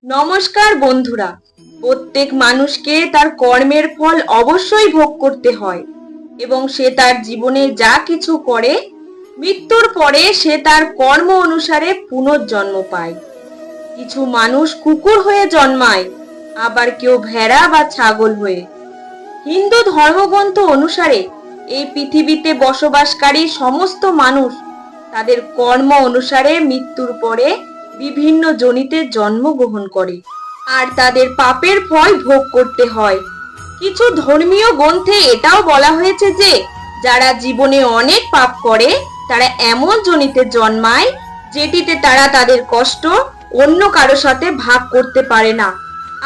নমস্কার বন্ধুরা। প্রত্যেক মানুষকে তার কর্মের ফল অবশ্যই ভোগ করতে হয় এবং সে তার জীবনে যা কিছু করে মৃত্যুর পরে সে তার কর্ম অনুসারে পুনর্জন্ম পায়। কিছু মানুষ কুকুর হয়ে জন্মায়, আবার কেউ ভেড়া বা ছাগল হয়ে। হিন্দু ধর্মগ্রন্থ অনুসারে এই পৃথিবীতে বসবাসকারী সমস্ত মানুষ তাদের কর্ম অনুসারে মৃত্যুর পরে বিভিন্ন যোনিতে জন্মগ্রহণ করে আর তাদের পাপের ফল ভোগ করতে হয়। কিছু ধর্মীয় গ্রন্থে এটাও বলা হয়েছে যে যারা জীবনে অনেক পাপ করে তারা এমন যোনিতে জন্মায় যেটিতে তারা তাদের কষ্ট অন্য কারো সাথে ভাগ করতে পারে না,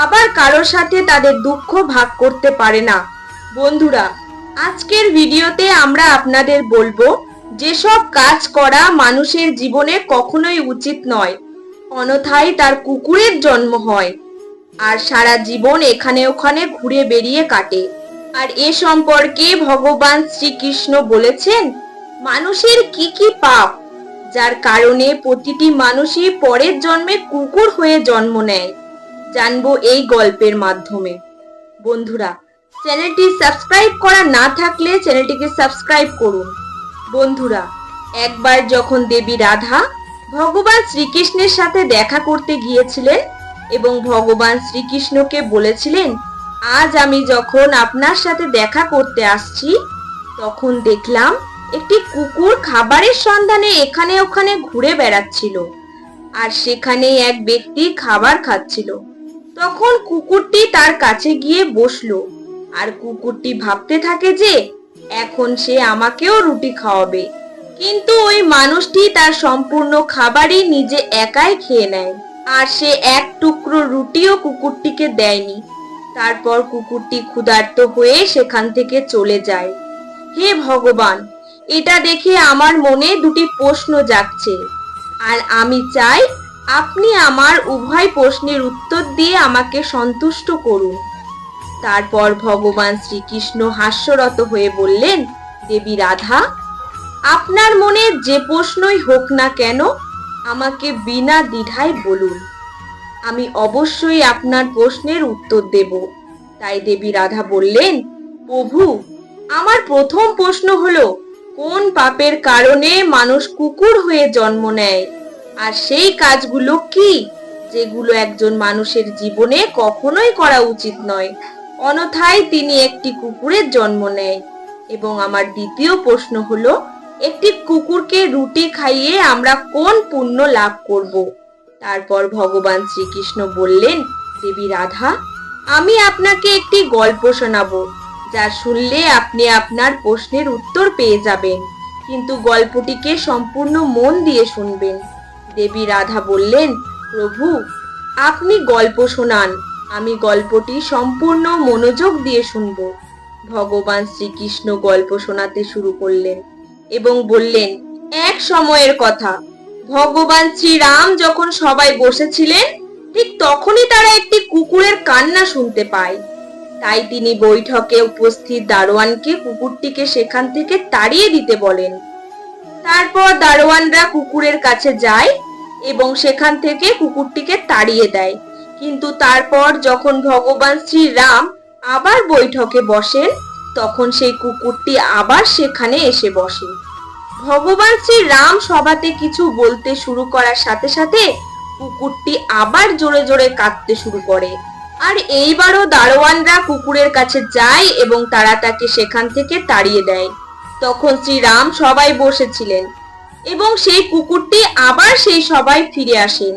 আবার কারোর সাথে তাদের দুঃখ ভাগ করতে পারে না। বন্ধুরা, আজকের ভিডিওতে আমরা আপনাদের বলবো যেসব কাজ করা মানুষের জীবনে কখনোই উচিত নয়, অন্যথায় তার কুকুরের জন্ম হয় আর সারা জীবন এখানে ওখানে ঘুরে বেরিয়ে কাটে। আর এ সম্পর্কে ভগবান শ্রীকৃষ্ণ বলেছেন মানুষের কি কি পাপ যার কারণে প্রতিটি মানুষই পরের জন্মে কুকুর হয়ে জন্ম নেয়, জানবো এই গল্পের মাধ্যমে। বন্ধুরা, চ্যানেলটি সাবস্ক্রাইব করা না থাকলে চ্যানেলটিকে সাবস্ক্রাইব করুন। বন্ধুরা, একবার যখন দেবী রাধা ভগবান শ্রীকৃষ্ণের সাথে দেখা করতে গিয়েছিলেন এবং ভগবান শ্রীকৃষ্ণকে বলেছিলেন, আজ আমি যখন আপনার সাথে দেখা করতে আসছি তখন দেখলাম একটি কুকুর খাবারের সন্ধানে এখানে ওখানে ঘুরে বেড়াচ্ছিল আর সেখানে এক ব্যক্তি খাবার খাচ্ছিল। তখন কুকুরটি তার কাছে গিয়ে বসলো আর কুকুরটি ভাবতে থাকে যে এখন সে আমাকেও রুটি খাওয়াবে, কিন্তু ওই মানুষটি তার সম্পূর্ণ খাবারই নিজে একাই খেয়ে নেয় আর সে এক টুকরো রুটিও কুকুরটিকে দেয়নি। তারপর কুকুরটি ক্ষুধার্ত হয়ে সেখান থেকে চলে যায়। হে ভগবান, এটা দেখে আমার মনে দুটি প্রশ্ন জাগছে আর আমি চাই আপনি আমার উভয় প্রশ্নের উত্তর দিয়ে আমাকে সন্তুষ্ট করুন। তারপর ভগবান শ্রীকৃষ্ণ হাস্যরত হয়ে বললেন, দেবী রাধা, আপনার মনে যে প্রশ্নই হোক না কেন আমাকে বিনা দ্বিধায় বলুন, আমি অবশ্যই আপনার প্রশ্নের উত্তর দেব। তাই দেবী রাধা বললেন, প্রভু, আমার প্রথম প্রশ্ন হলো কোন পাপের কারণে মানুষ কুকুর হয়ে জন্ম নেয় আর সেই কাজগুলো কি যেগুলো একজন মানুষের জীবনে কখনোই করা উচিত নয়, অন্যথায় তিনি একটি কুকুরের জন্ম নেয়। এবং আমার দ্বিতীয় প্রশ্ন হলো একটি কুকুরকে রুটি খাইয়ে আমরা কোন পুণ্য লাভ করব। তারপর ভগবান শ্রীকৃষ্ণ বললেন, দেবী রাধা, আমি আপনাকে একটি গল্প শোনাবো যা শুনলে আপনি আপনার প্রশ্নের উত্তর পেয়ে যাবেন, কিন্তু গল্পটিকে সম্পূর্ণ মন দিয়ে শুনবেন। দেবী রাধা বললেন, প্রভু, আপনি গল্প শোনান, আমি গল্পটি সম্পূর্ণ মনোযোগ দিয়ে শুনব। ভগবান শ্রীকৃষ্ণ গল্প শোনাতে শুরু করলেন এবং বললেন, এক সময়ের কথা, ভগবান শ্রীরাম যখন সবাই বসেছিলেন ঠিক তখনই তারা একটি কুকুরের কান্না শুনতে পায়। তাই তিনি বৈঠকে উপস্থিত দারোয়ানকে কুকুরটিকে সেখান থেকে তাড়িয়ে দিতে বলেন। তারপর দারোয়ানরা কুকুরের কাছে যায় এবং সেখান থেকে কুকুরটিকে তাড়িয়ে দেয়। কিন্তু তারপর যখন ভগবান শ্রীরাম আবার বৈঠকে বসেন তখন সেই কুকুরটি আবার সেখানে এসে বসে। ভগবান শ্রীরাম সভাতে কিছু বলতে শুরু করার সাথে সাথে কুকুরটি আবার জোরে জোরে কাঁদতে শুরু করে আর এইবারও দারোয়ানরা কুকুরের কাছে যায় এবং তারা তাকে সেখান থেকে তাড়িয়ে দেয়। তখন শ্রীরাম সবাই বসেছিলেন এবং সেই কুকুরটি আবার সেই সবাই ফিরে আসেন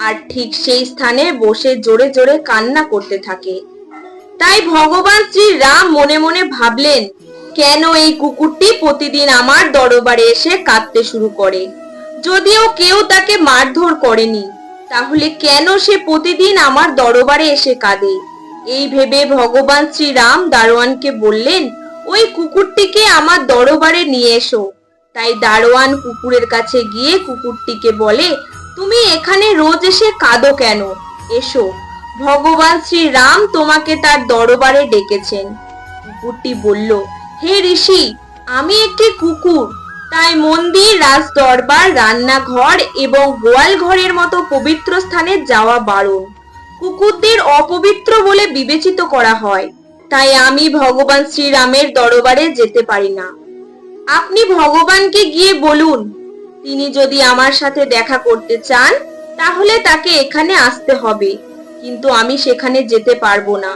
আর ঠিক সেই স্থানে বসে জোরে জোরে কান্না করতে থাকে। তাই ভগবান শ্রীরাম মনে মনে ভাবলেন, কেন এই কুকুরটি প্রতিদিন আমার দরবারে এসে কাঁদতে শুরু করে? যদিও কেউ তাকে মারধর করেনি, তাহলে কেন সে প্রতিদিন আমার দরবারে এসে কাঁদে? এই ভেবে ভগবান শ্রীরাম দারোয়ানকে বললেন, ওই কুকুরটিকে আমার দরবারে নিয়ে এসো। তাই দারোয়ান কুকুরের কাছে গিয়ে কুকুরটিকে বলে, তুমি এখানে রোজ এসে কাঁদো কেন? এসো, ভগবান শ্রীরাম তোমাকে তার দরবারে ডেকেছেন। কুকুরটি বলল, হে ঋষি, আমি একটি কুকুর, তাই মন্দির, রাজ দরবার, রান্নাঘর এবং গোয়াল ঘরের মতো পবিত্র স্থানে যাওয়া বারণ। কুকুরদের অপবিত্র বলে বিবেচিত করা হয়। তাই আমি ভগবান শ্রীরামের দরবারে যেতে পারি না। আপনি ভগবানকে গিয়ে বলুন, তিনি যদি আমার সাথে দেখা করতে চান তাহলে তাকে এখানে আসতে হবে, কিন্তু আমি সেখানে যেতে পারবো না।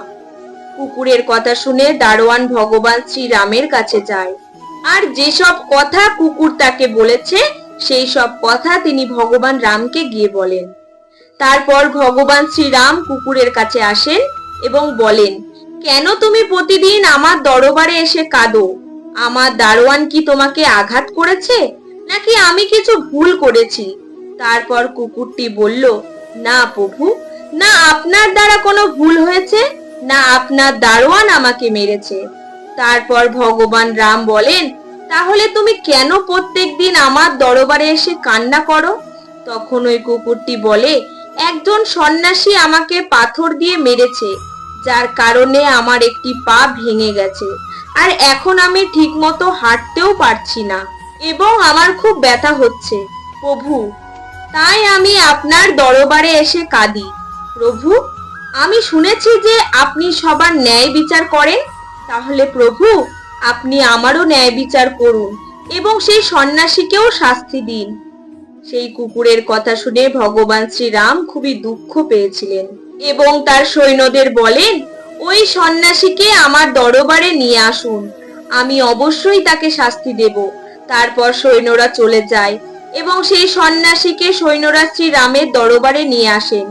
কুকুরের কথা শুনে দারোয়ান ভগবান শ্রীরামের কাছে যায়, আর যেসব কথা কুকুর তাকে বলেছে সেই সব কথা তিনি ভগবান রামকে গিয়ে বলেন। তারপর ভগবান শ্রীরাম কুকুরের কাছে আসেন এবং বলেন, কেন তুমি প্রতিদিন আমার দরবারে এসে কাঁদো? আমার দারোয়ান কি তোমাকে আঘাত করেছে, নাকি আমি কিছু ভুল করেছি? তারপর কুকুরটি বলল, না প্রভু, না আপনার দ্বারা কোনো ভুল হয়েছে, না আপনার দারোয়ান আমাকে মেরেছে। তারপর ভগবান রাম বলেন, তাহলে তুমি কেন প্রত্যেকদিন আমার দরবারে এসে কান্না করো? তখন ওই কুকুরটি বলে, একজন সন্ন্যাসী আমাকে পাথর দিয়ে মেরেছে, যার কারণে আমার একটি পা ভেঙে গেছে, আর এখন আমি ঠিকমতো হাঁটতেও পারছি না এবং আমার খুব ব্যথা হচ্ছে প্রভু। তাই আমি আপনার দরবারে এসে কাঁদি। প্রভু, আমি শুনেছি যে আপনি সবার ন্যায় বিচার করেন, তাহলে প্রভু আপনি আমারও ন্যায় বিচার করুন এবং সেই সন্ন্যাসীকেও শাস্তি দিন। সেই কুকুরের কথা শুনে ভগবান শ্রীরাম খুবই দুঃখ পেয়েছিলেন এবং তার সৈন্যদের বলেন, ওই সন্ন্যাসীকে আমার দরবারে নিয়ে আসুন, আমি অবশ্যই তাকে শাস্তি দেব। তারপর সৈন্যরা চলে যায় এবং সেই সন্ন্যাসীকে সৈন্যরা শ্রীরামের দরবারে নিয়ে আসেন।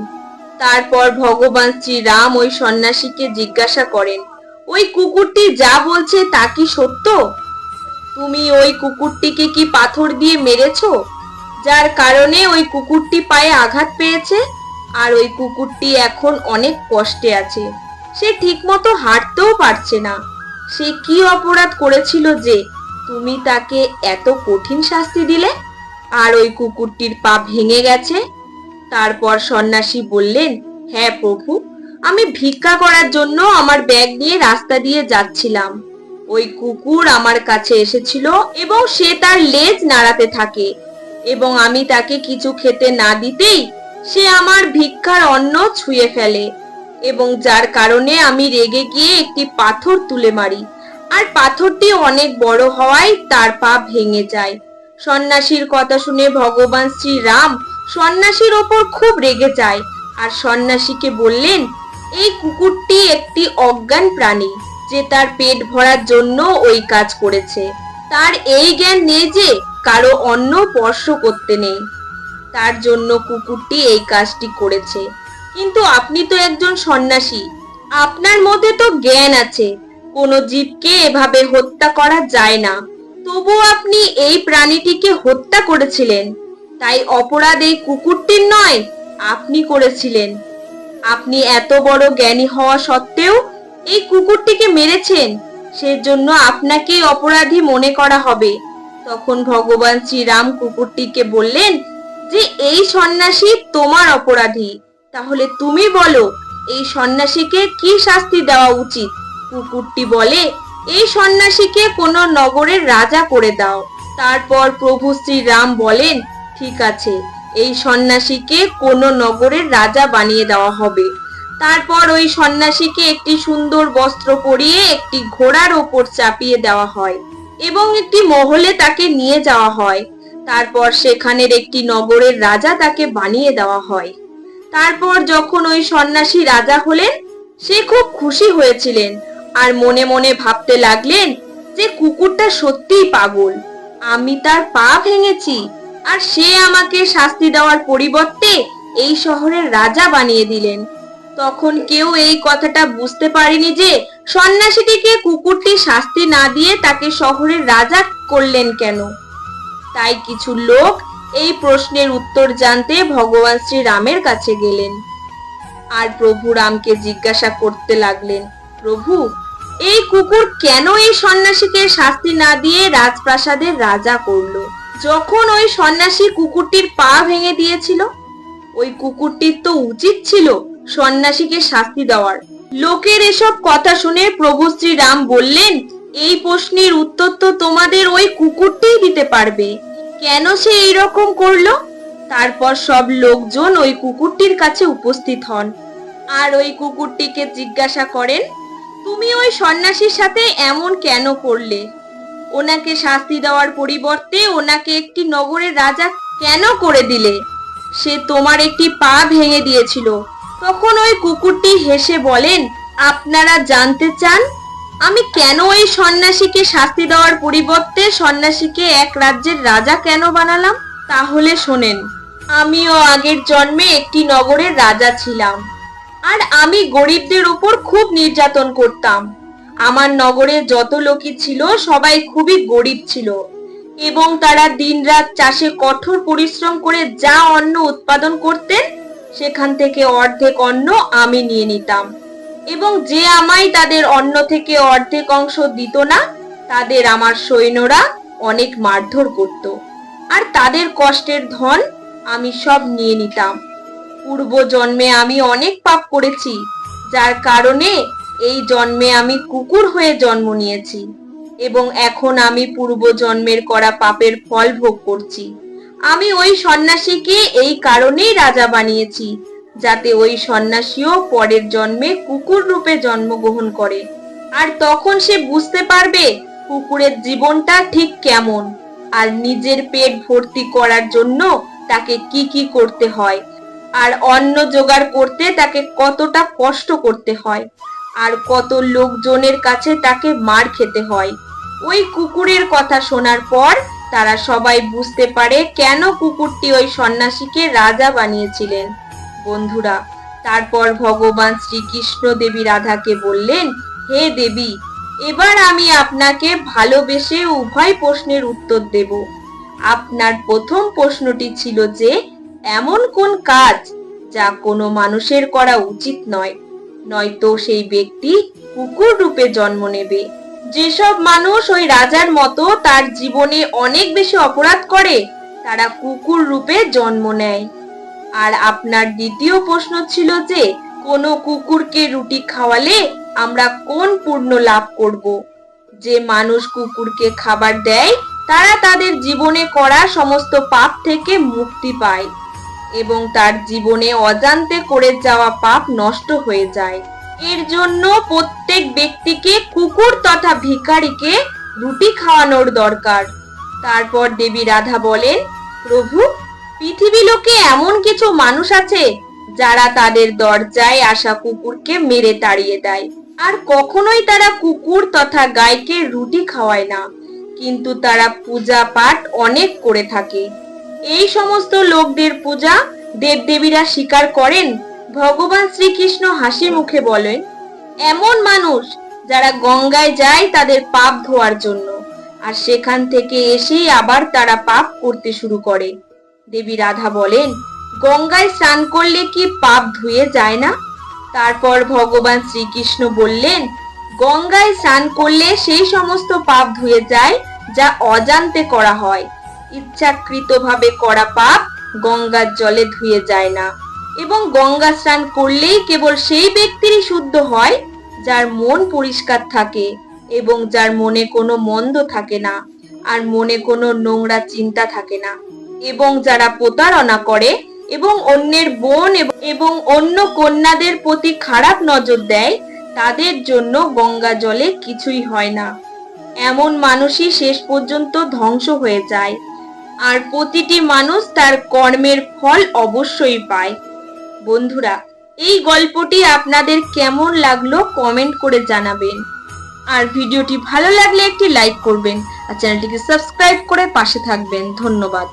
তারপর ভগবান শ্রীরাম ওই সন্ন্যাসীকে জিজ্ঞাসা করেন, ওই কুকুরটি যা বলছে তা কি সত্য? তুমি ওই কুকুরটিকে কি পাথর দিয়ে মেরেছো, যার কারণে ওই কুকুরটি পায়ে আঘাত পেয়েছে? আর ওই কুকুরটি এখন অনেক কষ্টে আছে, সে ঠিকমতো হাঁটতেও পারছে না। সে কি অপরাধ করেছিল যে তুমি তাকে এত কঠিন শাস্তি দিলে, আর ওই কুকুরটির পা ভেঙে গেছে? তারপর সন্ন্যাসী বললেন, হ্যাঁ প্রভু, আমি ভিক্ষা করার জন্য আমার ব্যাগ নিয়ে রাস্তা দিয়ে যাচ্ছিলাম। ওই কুকুর আমার কাছে এসেছিল এবং সে তার লেজ নাড়াতে থাকে এবং আমি তাকে কিছু খেতে না দিতেই সে আমার ভিক্ষার অন্ন ছুঁয়ে ফেলে, এবং যার কারণে আমি রেগে গিয়ে একটি পাথর তুলে মারি, আর পাথরটি অনেক বড় হওয়ায় তার পা ভেঙে যায়। সন্ন্যাসীর কথা শুনে ভগবান শ্রীরাম সন্ন্যাসীর ওপর খুব রেগে যায় আর সন্ন্যাসীকে বললেন, এই কুকুরটি একটি অজ্ঞান প্রাণী, যে তার পেট ভরার জন্য ওই কাজ করেছে। তার এই জ্ঞান নেই যে কারো অন্ন স্পর্শ করতে নেই, তার জন্য কুকুরটি এই কাজটি করেছে। কিন্তু আপনি তো একজন সন্ন্যাসী, আপনার মধ্যে তো জ্ঞান আছে, কোনো জীবকে এভাবে হত্যা করা যায় না, তবু আপনি এই প্রাণীটিকে হত্যা করেছিলেন। তাই অপরাধ এই কুকুরটির নয়, আপনি করেছিলেন। আপনি এত বড় জ্ঞানী হওয়া সত্ত্বেও এই কুকুরটিকে মেরেছেন, সেজন্য আপনাকেই অপরাধী মনে করা হবে। তখন ভগবান শ্রীরাম কুকুরটিকে বললেন যে, এই সন্ন্যাসী তোমার অপরাধী, তাহলে তুমি বলো এই সন্ন্যাসীকে কি শাস্তি দেওয়া উচিত? কুকুরটি বলে, এই সন্ন্যাসীকে কোনো নগরের রাজা করে দাও। তারপর প্রভু শ্রীরাম বলেন, ঠিক আছে, এই সন্ন্যাসীকে কোনো নগরের রাজা বানিয়ে দেওয়া হবে। তারপর ওই সন্ন্যাসীকে একটি সুন্দর বস্ত্র পরিয়ে একটি ঘোড়ার ওপর চাপিয়ে দেওয়া হয় এবং একটি মহলে তাকে নিয়ে যাওয়া হয়। তারপর সেখানের একটি নগরের রাজা তাকে বানিয়ে দেওয়া হয়। তারপর যখন ওই সন্ন্যাসী রাজা হলেন, সে খুব খুশি হয়েছিলেন আর মনে মনে ভাবতে লাগলেন যে কুকুরটা সত্যিই পাগল, আমি তার পা ভেঙেছি আর সে আমাকে শাস্তি দেওয়ার পরিবর্তে এই শহরের রাজা বানিয়ে দিলেন। তখন কেউ এই কথাটা বুঝতে পারেনি যে সন্ন্যাসীটিকে কুকুরটি শাস্তি না দিয়ে তাকে শহরের রাজা করলেন কেন। তাই কিছু লোক এই প্রশ্নের উত্তর জানতে ভগবান শ্রীরামের কাছে গেলেন আর প্রভু রামকে জিজ্ঞাসা করতে লাগলেন, প্রভু, এই কুকুর কেন এই সন্ন্যাসীকে শাস্তি না দিয়ে রাজপ্রাসাদের রাজা করলো? যখন ওই সন্ন্যাসী কুকুরটির পা ভেঙে দিয়েছিল, ওই কুকুরটির তো উচিত ছিল সন্ন্যাসীকে শাস্তি দেওয়ার। লোকের এসব কথা শুনে প্রভু শ্রীরাম বললেন, এই প্রশ্নের উত্তর তো তোমাদের ওই কুকুরটিই দিতে পারবে, কেন সে এইরকম করলো। তারপর সব লোকজন ওই কুকুরটির কাছে উপস্থিত হন আর ওই কুকুরটিকে জিজ্ঞাসা করেন, তুমি ওই সন্ন্যাসীর সাথে এমন কেন করলে? ওনাকে শাস্তি দেওয়ার পরিবর্তে ওনাকে একটি নগরের রাজা কেন করে দিলে? সে তোমার একটি পা ভেঙে দিয়েছিল। তখন ওই কুকুরটি হেসে বলেন, আপনারা জানতে চান আমি কেন ওই সন্ন্যাসীকে শাস্তি দেওয়ার পরিবর্তে সন্ন্যাসীকে এক রাজ্যের রাজা কেন বানালাম? তাহলে শোনেন, আমিও আগের জন্মে একটি নগরের রাজা ছিলাম, আর আমি গরিবদের উপর খুব নির্যাতন করতাম। আমার নগরে যত লোকই ছিল সবাই খুবই গরিব ছিল, এবং তারা দিনরাত চাষে কঠোর পরিশ্রম করে যা অন্ন উৎপাদন করতেন সেখান থেকে অর্ধেক অন্ন আমি নিয়ে নিতাম, এবং যে আমায় তাদের অন্ন থেকে অর্ধেক অংশ দিত না তাদের আমার সৈন্যরা অনেক মারধর করত, আর তাদের কষ্টের ধন আমি সব নিয়ে নিতাম। পূর্ব জন্মে আমি অনেক পাপ করেছি, যার কারণে এই জন্মে আমি কুকুর হয়ে জন্ম নিয়েছি, এবং এখন আমি পূর্ব জন্মের করা পাপের ফল ভোগ করছি। আমি ওই সন্ন্যাসীকে এই কারণেই রাজা বানিয়েছি, যাতে ওই সন্ন্যাসীও পরের জন্মে কুকুর রূপে জন্মগ্রহণ করে, আর তখন সে বুঝতে পারবে কুকুরের জীবনটা ঠিক কেমন, আর নিজের পেট ভর্তি করার জন্য তাকে কি কি করতে হয়, আর অন্ন জোগাড় করতে তাকে কতটা কষ্ট করতে হয়, আর কত লোকজনের কাছে তাকে মার খেতে হয়। ওই কুকুরের কথা শোনার পর তারা সবাই বুঝতে পারে কেন কুকুরটি ওই সন্ন্যাসীকে রাজা বানিয়েছিলেন। বন্ধুরা, তারপর ভগবান শ্রীকৃষ্ণ দেবী রাধাকে বললেন, হে দেবী, এবার আমি আপনাকে ভালোবেসে উভয় প্রশ্নের উত্তর দেব। আপনার প্রথম প্রশ্নটি ছিল যে এমন কোন কাজ যা কোনো মানুষের করা উচিত নয়, নয়তো সেই ব্যক্তি কুকুর রূপে জন্ম নেবে। যেসব মানুষ ওই রাজার মতো তার জীবনে অনেক বেশি অপরাধ করে তারা কুকুর রূপে জন্ম নেয়। আর আপনার দ্বিতীয় প্রশ্ন ছিল যে কোনো কুকুরকে রুটি খাওয়ালে আমরা কোন পুণ্য লাভ করব। যে মানুষ কুকুরকে খাবার দেয় তারা তাদের জীবনে করা সমস্ত পাপ থেকে মুক্তি পায়, এবং তার জীবনে অজান্তে করে যাওয়া পাপ নষ্ট হয়ে যায়। এর জন্য প্রত্যেক ব্যক্তিকে কুকুর তথা ভিখারিকে রুটি খাওয়ানোর দরকার। তারপর দেবী রাধা বলেন, প্রভু, পৃথিবী লোকে এমন কিছু মানুষ আছে যারা তাদের দরজায় আসা কুকুরকে মেরে তাড়িয়ে দেয়, আর কখনোই তারা কুকুর তথা গাইকে রুটি খাওয়ায় না, কিন্তু তারা পূজা পাঠ অনেক করে থাকে। এই সমস্ত লোকদের পূজা দেবদেবীরা স্বীকার করেন। ভগবান শ্রীকৃষ্ণ হাসি মুখে বলেন, এমন মানুষ যারা গঙ্গায় যায় তাদের পাপ ধোয়ার জন্য, আর সেখান থেকে এসেই আবার তারা পাপ করতে শুরু করে। দেবী রাধা বলেন, গঙ্গায় স্নান করলে কি পাপ ধুয়ে যায় না? তারপর ভগবান শ্রীকৃষ্ণ বললেন, গঙ্গায় স্নান করলে সেই সমস্ত পাপ ধুয়ে যায় যা অজান্তে করা হয়। ইচ্ছাকৃতভাবে করা পাপ গঙ্গার জলে ধুয়ে যায় না, এবং গঙ্গা স্নান করলেই কেবল সেই ব্যক্তিরই শুদ্ধ হয় যার মন পরিষ্কার থাকে, এবং যার মনে কোনো মন্দ থাকে না, আর মনে কোনো নোংরা চিন্তা থাকে না, এবং যারা প্রতারণা করে এবং অন্যের বোন এবং অন্য কন্যাদের প্রতি খারাপ নজর দেয় তাদের জন্য গঙ্গা জলে কিছুই হয় না। এমন মানুষই শেষ পর্যন্ত ধ্বংস হয়ে যায়, আর প্রতিটি মানুষ তার কর্মের ফল অবশ্যই পায়। বন্ধুরা, এই গল্পটি আপনাদের কেমন লাগলো কমেন্ট করে জানাবেন, আর ভিডিওটি ভালো লাগলে একটি লাইক করবেন, আর চ্যানেলটিকে সাবস্ক্রাইব করে পাশে থাকবেন। ধন্যবাদ।